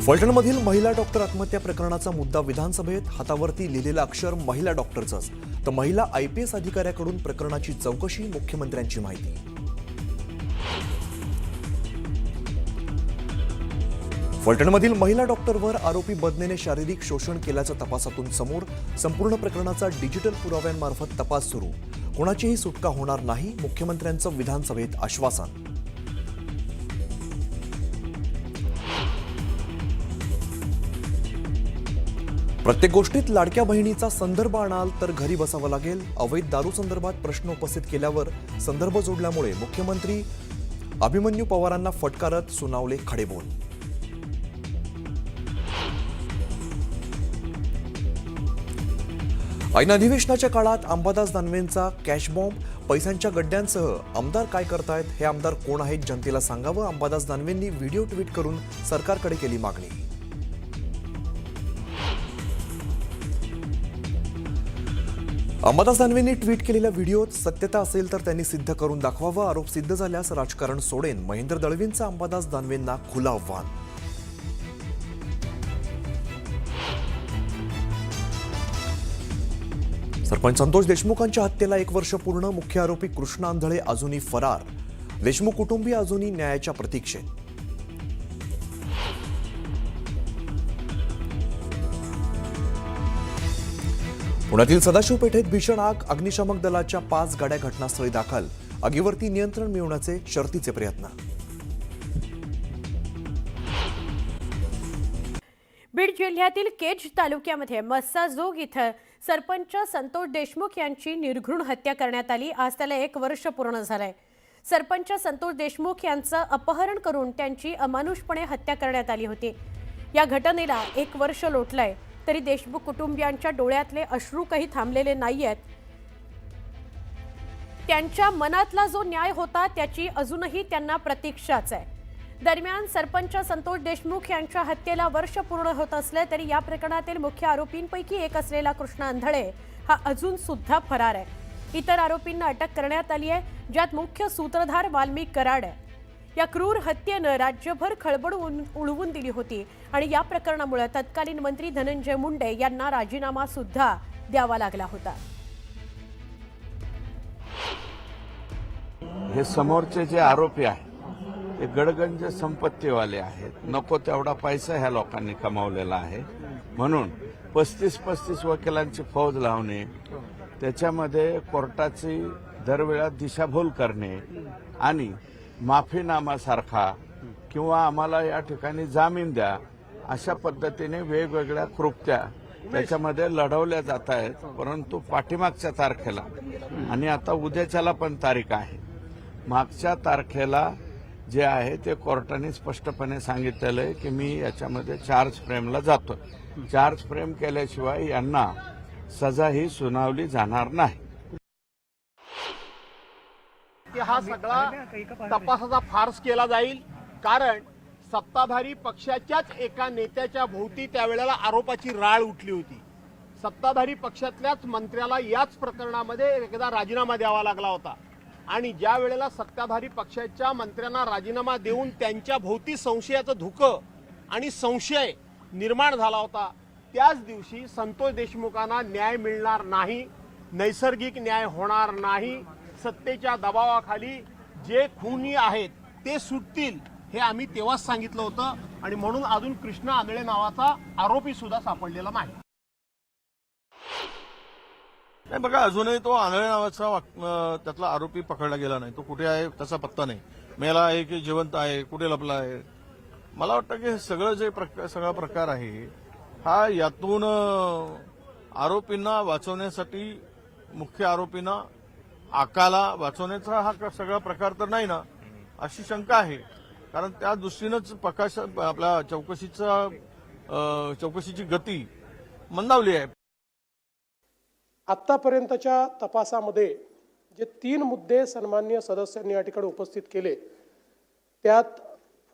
फलटणमधील महिला डॉक्टर आत्महत्या प्रकरणाचा मुद्दा विधानसभेत, हातावरती लिहिलेलं अक्षर महिला डॉक्टरचंच, तर महिला IPS अधिकाऱ्याकडून प्रकरणाची चौकशी, मुख्यमंत्र्यांची माहिती. फलटणमधील महिला डॉक्टरवर आरोपी बदनेने शारीरिक शोषण केल्याचं तपासातून समोर. संपूर्ण प्रकरणाचा डिजिटल पुराव्यांमार्फत तपास सुरू. कोणाचीही सुटका होणार नाही, मुख्यमंत्र्यांचं विधानसभेत आश्वासन. प्रत्येक गोष्टीत लाडक्या बहिणीचा संदर्भ आणाल तर घरी बसावं लागेल. अवैध दारू संदर्भात प्रश्न उपस्थित केल्यावर संदर्भ जोडल्यामुळे मुख्यमंत्री अभिमन्यू पवारांना फटकारत सुनावले खडेबोल. ऐन अधिवेशनाच्या काळात अंबादास दानवेंचा कॅश बॉम्ब. पैशांच्या गड्ड्यांसह आमदार काय करतायत, हे आमदार कोण आहेत, जनतेला सांगावं. अंबादास दानवेंनी व्हिडिओ ट्विट करून सरकारकडे केली मागणी. अंबादास दानवेंनी ट्विट केलेल्या व्हिडिओत सत्यता असेल तर त्यांनी सिद्ध करून दाखवावं. आरोप सिद्ध झाल्यास राजकारण सोडेन. महेंद्र दळवींचं अंबादास दानवेंना खुलं आव्हान. सरपंच संतोष देशमुखांच्या हत्येला 1 वर्ष पूर्ण. मुख्य आरोपी कृष्णा आंधळे अजूनही फरार. देशमुख कुटुंबीय अजूनही न्यायाच्या प्रतीक्षेत. पुण्यातील सदाशिव पेठेत भीषण आग. अग्निशामक दलाच्या 5 गाड्या घटनास्थळी दाखल. आगीवरती नियंत्रण मिळवण्याचे शर्थीचे प्रयत्न. बीड जिल्ह्यातील केज तालुक्यामध्ये मस्साजोग इथं सरपंच संतोष देशमुख यांची निर्घृण हत्या करण्यात आली. आज त्याला 1 वर्ष पूर्ण झालंय. सरपंच संतोष देशमुख यांचं अपहरण करून त्यांची अमानुषपणे हत्या करण्यात आली होती. या घटनेला 1 वर्ष लोटलंय तरी देशमुख कुटुंबियांच्या डोळ्यातले अश्रू काही थांबलेले नाहीयेत. त्यांच्या मनातला जो न्याय होता त्याची अजूनही त्यांना प्रतीक्षाच आहे. दरम्यान सरपंच संतोष देशमुख यांच्या हत्येला वर्ष पूर्ण होत असले तरी या प्रकरणातील मुख्य आरोपींपैकी एक असलेला कृष्णा आंधळे हा अजून सुद्धा फरार आहे. इतर आरोपींना अटक करण्यात आली आहे, ज्यात मुख्य सूत्रधार वाल्मिक कराड आहे. या क्रूर हत्येनं राज्यभर खळबळ उडवून दिली होती आणि या प्रकरणामुळे तत्कालीन मंत्री धनंजय मुंडे यांना राजीनामा सुद्धा द्यावा लागला होता. हे समोरचे जे आरोपी आहेत ते गडगंज संपत्तीवाले आहेत. नको तेवढा पैसा ह्या लोकांनी कमावलेला आहे. म्हणून 35 वकिलांची फौज लावणे, त्याच्यामध्ये कोर्टाची दरवेळा दिशाभूल करणे आणि माफीनामासारखा किंवा आम्हाला या ठिकाणी जामीन द्या अशा पद्धतीने वेगवेगळ्या कृत्या त्याच्यामध्ये लढवल्या जात आहेत. परंतु पाठीमागच्या तारखेला आणि आता उद्याच्याला पण तारीख आहे, मागच्या तारखेला जे आहे ते कोर्टाने स्पष्टपणे सांगितलेलं आहे की मी याच्यामध्ये चार्ज फ्रेमला जातो. चार्ज फ्रेम केल्याशिवाय यांना सजा ही सुनावली जाणार नाही. हा सगळा तपासाचा फार्स केला जाईल, कारण सत्ताधारी पक्षाच्याच एका नेत्याच्या भोवती त्यावेळेला आरोपाची राळ उठली होती. सत्ताधारी पक्षातल्याच मंत्र्याला याच प्रकरणामध्ये एकदा राजीनामा द्यावा लागला होता आणि ज्या वेळेला सत्ताधारी पक्षाच्या मंत्र्यांना राजीनामा देऊन त्यांच्या भोवती संशयाचं धुकं आणि संशय निर्माण झाला होता, त्याच दिवशी संतोष देशमुखांना न्याय मिळणार नाही, नैसर्गिक न्याय होणार नाही, सत्तेच्या दबावाखाली जे खुनी आहेत ते सुटतील हे आम्ही तेव्हाच सांगितलं होतं. आणि म्हणून अजून कृष्णा आंधळे नावाचा आरोपी सुद्धा सापडलेला नाही. नाही बघा, अजूनही तो आंधळे नावाचा त्यातला आरोपी पकडला गेला नाही. तो कुठे आहे त्याचा पत्ता नाही. मेला आहे की जिवंत आहे, कुठे लपला आहे. मला वाटतं की सगळं जे सगळा प्रकार आहे हा यातून आरोपींना वाचवण्यासाठी, मुख्य आरोपींना आकाला वाचवण्याचा हा सगळा प्रकार तर नाही ना, अशी शंका आहे. कारण त्या दृष्टीनंच आपल्या चौकशीची गती मंदावली आहे. आत्तापर्यंतच्या तपासामध्ये जे 3 मुद्दे सन्माननीय सदस्यांनी या ठिकाणी उपस्थित केले, त्यात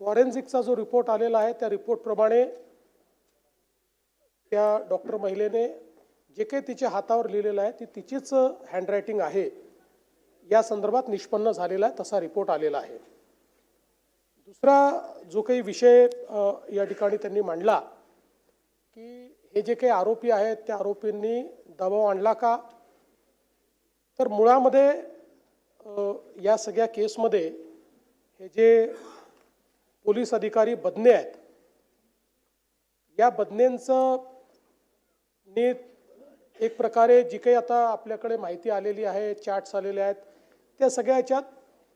फॉरेन्सिकचा जो रिपोर्ट आलेला आहे त्या रिपोर्टप्रमाणे त्या डॉक्टर महिलेने जे काही तिच्या हातावर लिहिलेलं आहे ती तिचीच हँडरायटिंग आहे या संदर्भात निष्पन्न झालेला आहे, तसा रिपोर्ट आलेला आहे. दुसरा जो काही विषय या ठिकाणी त्यांनी मांडला की हे जे काही आरोपी आहेत त्या आरोपींनी दबाव आणला का, तर मुळामध्ये या सगळ्या केसमध्ये हे जे पोलीस अधिकारी बदने आहेत, या बदनेंचं एक प्रकारे जी काही आता आपल्याकडे माहिती आलेली आहे, चॅट्स आलेले आहेत, त्या सगळ्या ह्याच्यात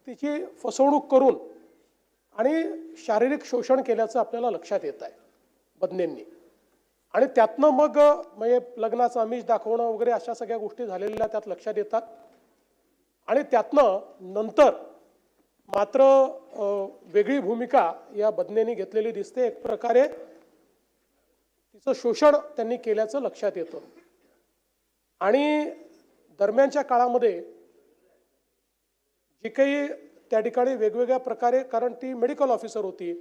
तिची फसवणूक करून आणि शारीरिक शोषण केल्याचं आपल्याला लक्षात येत आहे बदनेंनी. आणि त्यातनं मग म्हणजे लग्नाचं आमिष दाखवणं वगैरे अशा सगळ्या गोष्टी झालेल्या त्यात लक्षात येतात. आणि त्यातनं नंतर मात्र वेगळी भूमिका या बदनेंनी घेतलेली दिसते. एक प्रकारे तिचं शोषण त्यांनी केल्याचं लक्षात येतं. आणि दरम्यानच्या काळामध्ये जी काही त्या ठिकाणी वेगवेगळ्या प्रकारे, कारण ती मेडिकल ऑफिसर होती,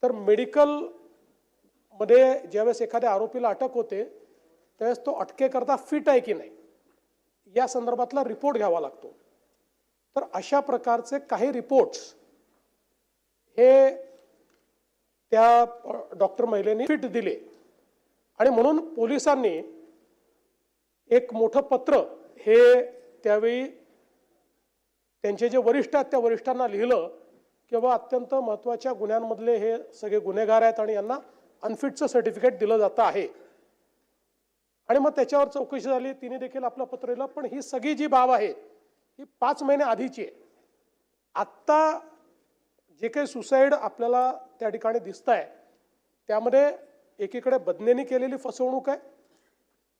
तर मेडिकलमध्ये ज्यावेळेस एखाद्या आरोपीला अटक होते त्यावेळेस तो अटकेकरता फिट आहे की नाही या संदर्भातला रिपोर्ट घ्यावा लागतो. तर अशा प्रकारचे काही रिपोर्ट्स हे त्या डॉक्टर महिलेने फिट दिले आणि म्हणून पोलिसांनी एक मोठं पत्र हे त्यावेळी त्यांचे जे वरिष्ठ आहेत त्या वरिष्ठांना लिहिलं की बाबा अत्यंत महत्त्वाच्या गुन्ह्यांमधले हे सगळे गुन्हेगार आहेत आणि यांना अनफिटचं सर्टिफिकेट दिलं जातं आहे. आणि मग त्याच्यावर चौकशी झाली, तिने देखील आपलं पत्र लिहिलं. पण ही सगळी जी बाब आहे ही 5 महिने आधीची आहे. आत्ता जे काही सुसाईड आपल्याला त्या ठिकाणी दिसत आहे त्यामध्ये एकीकडे बदनेनी केलेली फसवणूक आहे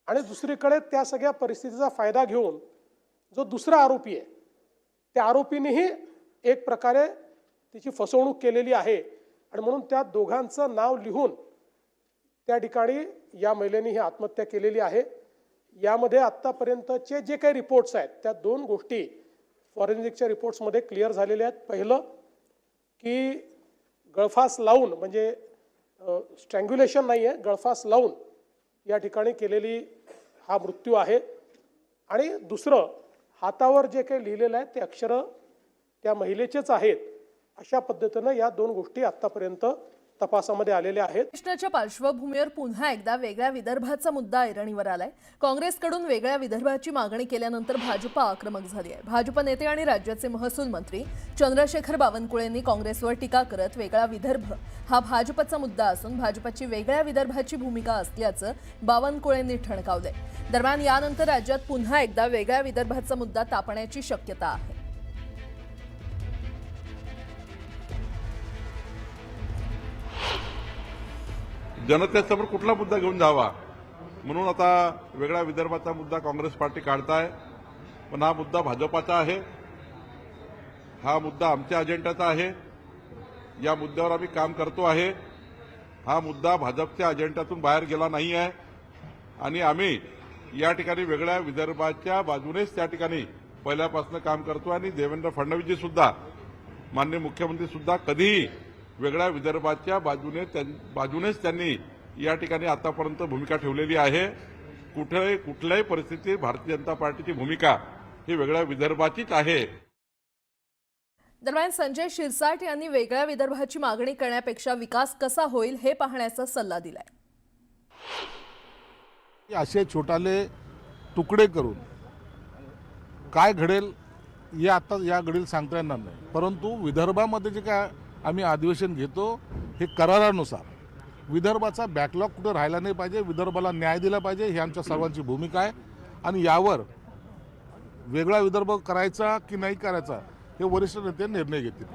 आणि दुसरीकडे त्या सगळ्या परिस्थितीचा फायदा घेऊन जो दुसरा आरोपी आहे त्या आरोपीनेही एक प्रकारे तिची फसवणूक केलेली आहे. आणि म्हणून त्या दोघांचं नाव लिहून त्या ठिकाणी या महिलेने ही आत्महत्या केलेली आहे. यामध्ये आत्तापर्यंतचे जे काही रिपोर्ट्स आहेत त्या 2 गोष्टी फॉरेन्सिकच्या रिपोर्ट्समध्ये क्लिअर झालेल्या आहेत. पहिलं की गळफास लावून, म्हणजे स्ट्रँग्युलेशन नाही आहे, गळफास लावून या ठिकाणी केलेली हा मृत्यू आहे. आणि दुसरं, हातावर जे काही लिहिलेलं आहे ते अक्षरं त्या महिलेचेच आहेत. अशा पद्धतीनं या 2 गोष्टी आत्तापर्यंत तपासामध्ये आलेल्या आहेत. प्रश्नाच्या पार्श्वभूमीवर पुन्हा एकदा वेगळ्या विदर्भाचा मुद्दा ऐरणीवर आलाय. काँग्रेसकडून वेगळ्या विदर्भाची मागणी केल्यानंतर भाजप आक्रमक झाली आहे. भाजप नेते आणि राज्याचे महसूल मंत्री चंद्रशेखर बावनकुळेंनी काँग्रेसवर टीका करत वेगळा विदर्भ हा भाजपचा मुद्दा असून भाजपची वेगळ्या विदर्भाची भूमिका असल्याचं बावनकुळेंनी ठणकावलंय. दरम्यान यानंतर राज्यात पुन्हा एकदा वेगळ्या विदर्भाचा मुद्दा तापण्याची शक्यता आहे. जनतेसमोर कुठला मुद्दा घेऊन जावा म्हणून आता वेगळ्या विदर्भाचा मुद्दा काँग्रेस पार्टी काढताय. पण हा मुद्दा भाजपाचा आहे, हा मुद्दा आमच्या अजेंड्याचा आहे. या मुद्द्यावर आम्ही काम करतो आहे. हा मुद्दा भाजपच्या अजेंड्यातून बाहेर गेला नाही आहे आणि आम्ही या ठिकाणी वेगळ्या विदर्भाच्या बाजूनेच त्या ठिकाणी पहिल्यापासून काम करतो. आणि देवेंद्र फडणवीसजी सुद्धा, माननीय मुख्यमंत्री सुद्धा कधीही वेगळ्या विदर्भाच्या बाजूनेच त्यांनी या ठिकाणी आतापर्यंत भूमिका ठेवलेली आहे. कुठल्याही परिस्थितीत भारतीय जनता पार्टीची भूमिका ही वेगळ्या विदर्भाचीच आहे. दरम्यान संजय शिरसाट यांनी वेगळ्या विदर्भाची मागणी करण्यापेक्षा विकास कसा होईल हे पाहण्याचा सल्ला दिलाय. असे छोटाले तुकडे करून काय घडेल हे आता या घडीला सांगता येणार नाही. परंतु विदर्भामध्ये जे काय आम्ही अधिवेशन घेतो हे करारानुसार विदर्भाचा बॅकलॉग कुठे राहिला नाही पाहिजे, विदर्भाला न्याय दिला पाहिजे, ही आमच्या सर्वांची भूमिका आहे. आणि यावर वेगळा विदर्भ करायचा की नाही करायचा हे वरिष्ठ नेते निर्णय घेतील.